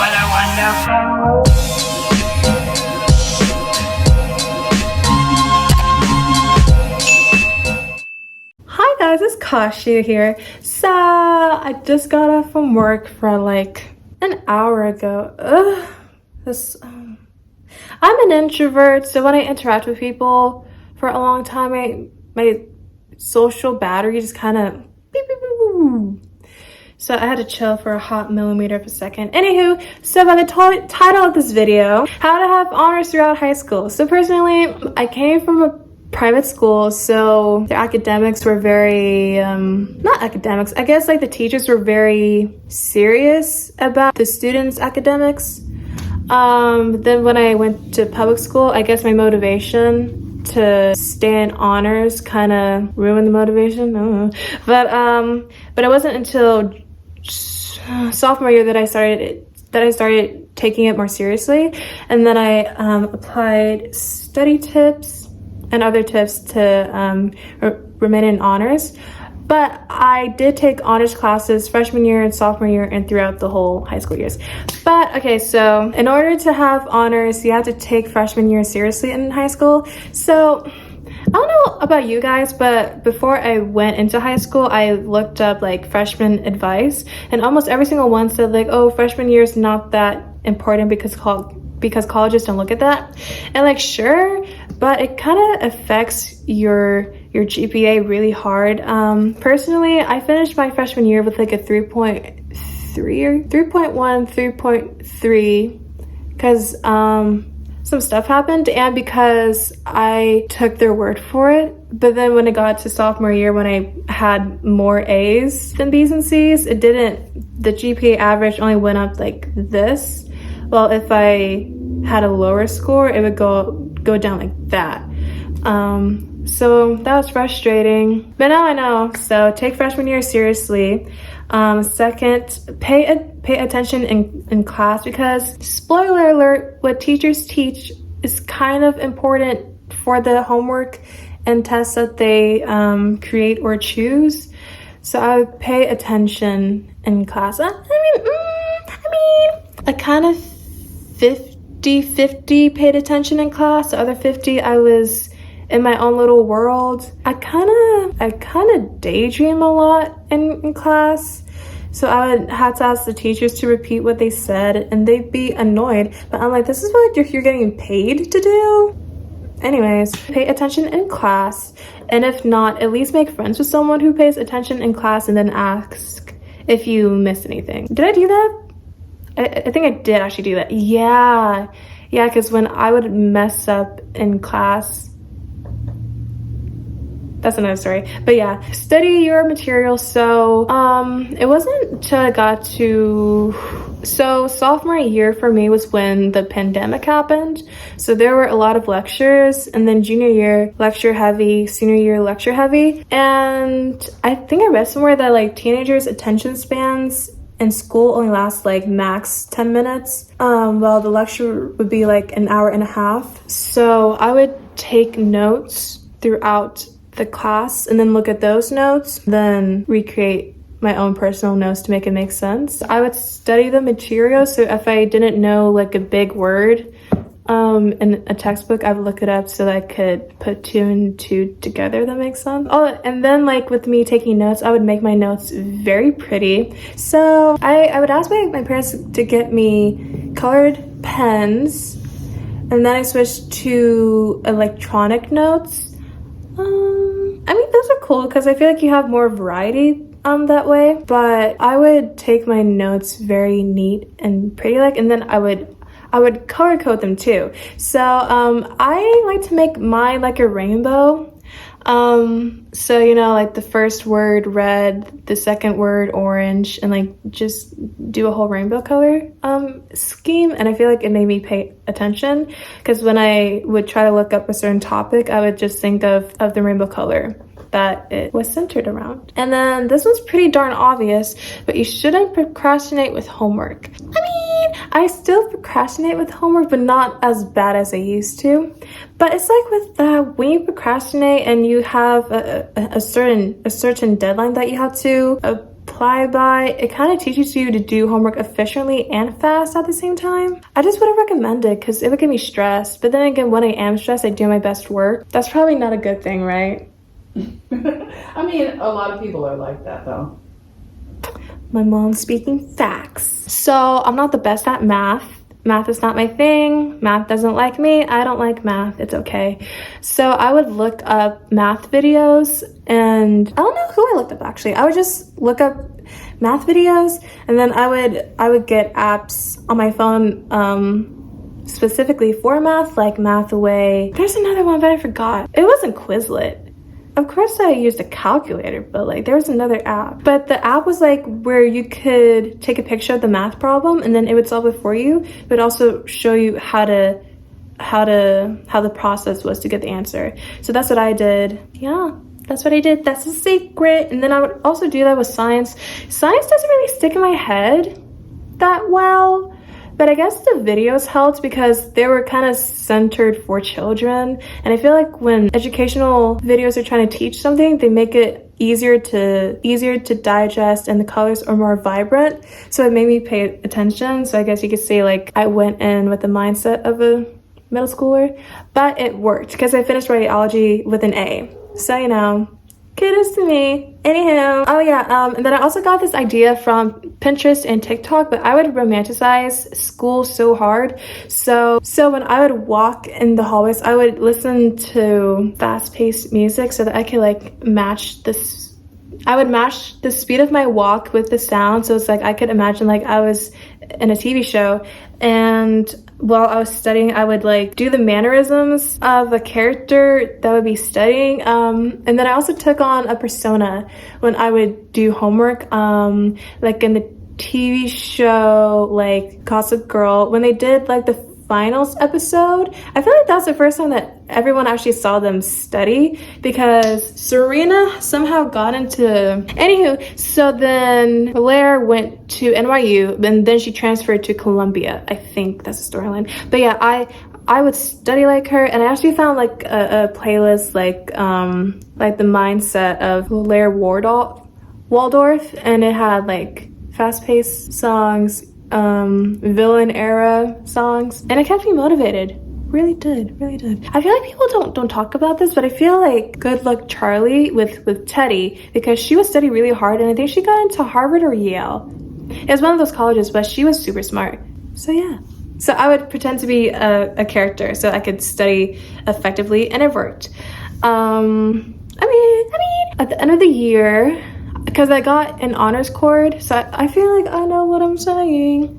What a wonderful. Hi guys, it's Kashi here. So I just got off from work for like an hour ago. I'm an introvert, so when I interact with people for a long time, my social battery just kind of beep, beep, beep, beep. So I had to chill for a hot millimeter of a second. Anywho, so by the title of this video, how to have honors throughout high school. So personally, I came from a private school, so the academics were very, not academics, I guess like the teachers were very serious about the students' academics. Then when I went to public school, I guess my motivation to stay in honors kind of ruined the motivation. I don't know. But it wasn't until sophomore year that I started taking it more seriously, and then I applied study tips and other tips to remain in honors. But I did take honors classes freshman year and sophomore year and throughout the whole high school years. But okay, so in order to have honors, you have to take freshman year seriously in high school. So I don't know about you guys, but before I went into high school, I looked up like freshman advice, and almost every single one said like, oh, freshman year is not that important because colleges don't look at that. And like, sure, but it kind of affects your GPA really hard. Personally, I finished my freshman year with like a 3.3 or 3.1, 3.3 because some stuff happened, and because I took their word for it. But then when it got to sophomore year, when I had more A's than B's and C's, the GPA average only went up like this. Well, if I had a lower score, it would go down like that. So that was frustrating, but now I know. So take freshman year seriously. Second, pay attention in class, because spoiler alert, what teachers teach is kind of important for the homework and tests that they create or choose. So I would pay attention in class. I kind of 50-50 paid attention in class. The other 50 I was in my own little world. I kind of daydream a lot in class. So I would have to ask the teachers to repeat what they said, and they'd be annoyed. But I'm like, this is what you're getting paid to do? Anyways, pay attention in class. And if not, at least make friends with someone who pays attention in class and then ask if you missed anything. Did I do that? I think I did actually do that. Yeah, because when I would mess up in class, that's another story. But yeah, study your material. So it wasn't until I got to sophomore year for me was when the pandemic happened. So there were a lot of lectures, and then junior year lecture heavy, senior year lecture heavy. And I think I read somewhere that like teenagers' attention spans in school only last like max 10 minutes. Well, the lecture would be like an hour and a half. So I would take notes throughout the class and then look at those notes, then recreate my own personal notes to make it make sense. I would study the material, so if I didn't know like a big word in a textbook, I would look it up so that I could put two and two together. That makes sense. Oh, and then like with me taking notes, I would make my notes very pretty. So I would ask my parents to get me colored pens, and then I switched to electronic notes. Those are cool because I feel like you have more variety that way. But I would take my notes very neat and pretty and then I would color code them too. So I like to make mine like a rainbow. So you know, like the first word red, the second word orange, and like just do a whole rainbow color scheme. And I feel like it made me pay attention, because when I would try to look up a certain topic, I would just think of the rainbow color that it was centered around. And then this one's pretty darn obvious, but you shouldn't procrastinate with homework. I still procrastinate with homework, but not as bad as I used to. But it's like with that, when you procrastinate and you have a certain deadline that you have to apply by. It kind of teaches you to do homework efficiently and fast at the same time. I just wouldn't recommend it because it would get me stressed. But then again, when I am stressed, I do my best work. That's probably not a good thing, right? I mean, a lot of people are like that though. My mom's speaking facts. So I'm not the best at math. Math is not my thing. Math doesn't like me. I don't like math. It's okay. So I would look up math videos, and I don't know who I looked up actually. I would just look up math videos, and then I would get apps on my phone specifically for math, like Mathaway. There's another one, but I forgot. It wasn't Quizlet. Of course I used a calculator, but like there was another app. But the app was like where you could take a picture of the math problem and then it would solve it for you, but also show you how the process was to get the answer. So that's what I did. Yeah, that's what I did. That's a secret. And then I would also do that with science. Science doesn't really stick in my head that well. But I guess the videos helped because they were kind of centered for children. And I feel like when educational videos are trying to teach something, they make it easier to digest and the colors are more vibrant. So it made me pay attention. So I guess you could say like I went in with the mindset of a middle schooler, but it worked because I finished radiology with an A. So, you know, kudos to me. Anywho, oh yeah, and then I also got this idea from Pinterest and TikTok, but I would romanticize school so hard. So when I would walk in the hallways, I would listen to fast-paced music so that I could like match this. I would match the speed of my walk with the sound, so it's like I could imagine like I was in a TV show, and while I was studying, I would like do the mannerisms of a character that I would be studying. And then I also took on a persona when I would do homework, like in the TV show, like Gossip Girl, when they did like the finals episode. I feel like that's the first time that everyone actually saw them study because Serena somehow got into... Anywho, so then Blair went to NYU and then she transferred to Columbia. I think that's the storyline. But yeah, I would study like her, and I actually found like a playlist like the mindset of Blair Waldorf, and it had like fast-paced songs, villain era songs, and it kept me motivated. Really did. I feel like people don't talk about this, but I feel like Good Luck Charlie with Teddy, because she would study really hard, and I think she got into Harvard or Yale. It was one of those colleges, but she was super smart. So yeah. So I would pretend to be a character so I could study effectively, and it worked. I mean, at the end of the year, because I got an honors cord, so I feel like I know what I'm saying.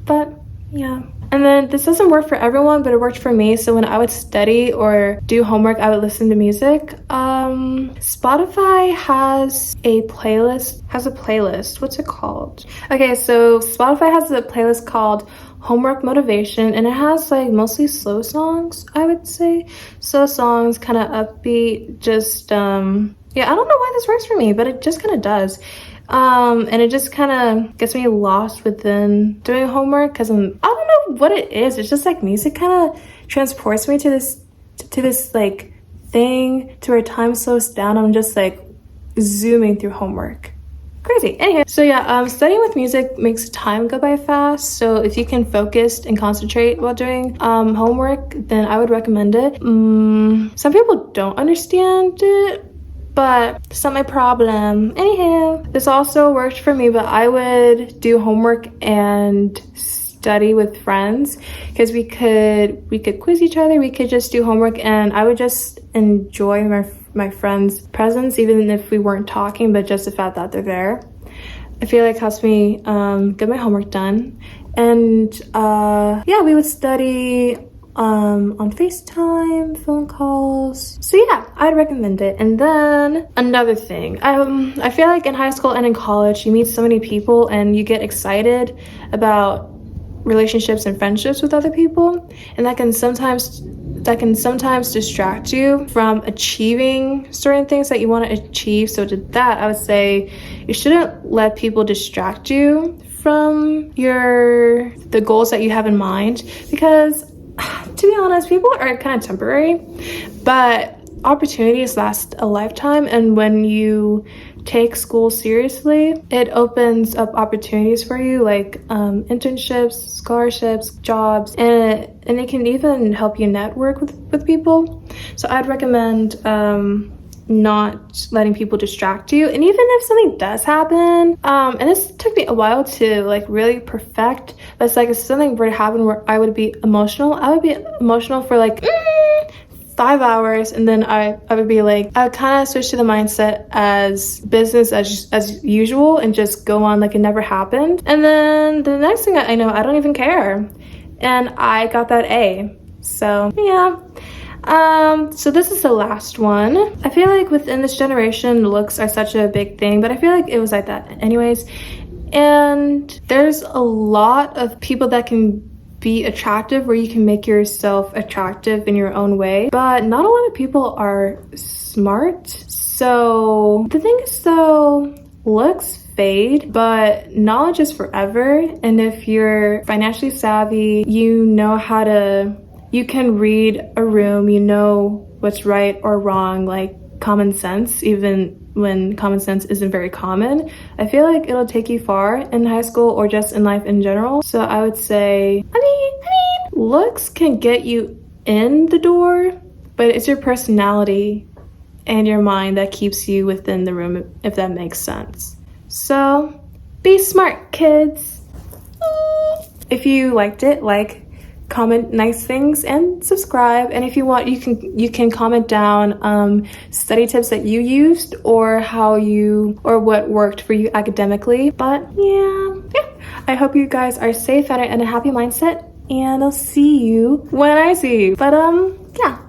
But yeah. And then this doesn't work for everyone, but it worked for me. So when I would study or do homework, I would listen to music. Spotify has a playlist. What's it called? Okay, so Spotify has a playlist called Homework Motivation, and it has like mostly slow songs, I would say. Slow songs, kind of upbeat, just yeah, I don't know why this works for me, but it just kind of does. And it just kind of gets me lost within doing homework because I don't know what it is. It's just like music kind of transports me to this like thing to where time slows down. I'm just like zooming through homework. Crazy. Anyway, so yeah, studying with music makes time go by fast. So if you can focus and concentrate while doing homework, then I would recommend it. Some people don't understand it, but it's not my problem. Anyhow, this also worked for me, but I would do homework and study with friends because we could quiz each other, we could just do homework, and I would just enjoy my friends' presence even if we weren't talking, but just the fact that they're there. I feel like helps me get my homework done. And yeah, we would study on FaceTime, phone calls. So yeah, I'd recommend it. And then another thing, I feel like in high school and in college, you meet so many people and you get excited about relationships and friendships with other people, and that can sometimes distract you from achieving certain things that you want to achieve. So to that, I would say you shouldn't let people distract you from the goals that you have in mind, because to be honest, people are kind of temporary, but opportunities last a lifetime. And when you take school seriously, it opens up opportunities for you, like internships, scholarships, jobs, and it can even help you network with people. So I'd recommend not letting people distract you. And even if something does happen, and this took me a while to like really perfect, but it's like if something were to happen where I would be emotional, I would be emotional for like 5 hours, and then I would be like, I would kind of switch to the mindset as business as usual and just go on like it never happened. And then the next thing I know, I don't even care, and I got that A. So yeah. So this is the last one. I feel like within this generation, looks are such a big thing, but I feel like it was like that anyways. And there's a lot of people that can be attractive, where you can make yourself attractive in your own way, but not a lot of people are smart. So the thing is though, looks fade, but knowledge is forever. And if you're financially savvy, you know how to, you can read a room, you know what's right or wrong, like common sense, even when common sense isn't very common. I feel like it'll take you far in high school or just in life in general. So I would say, I mean, looks can get you in the door, but it's your personality and your mind that keeps you within the room, if that makes sense. So be smart, kids. If you liked it, like, comment nice things and subscribe. And if you want, you can comment down study tips that you used, or or what worked for you academically. But yeah, I hope you guys are safe and in a happy mindset, and I'll see you when I see you. But yeah.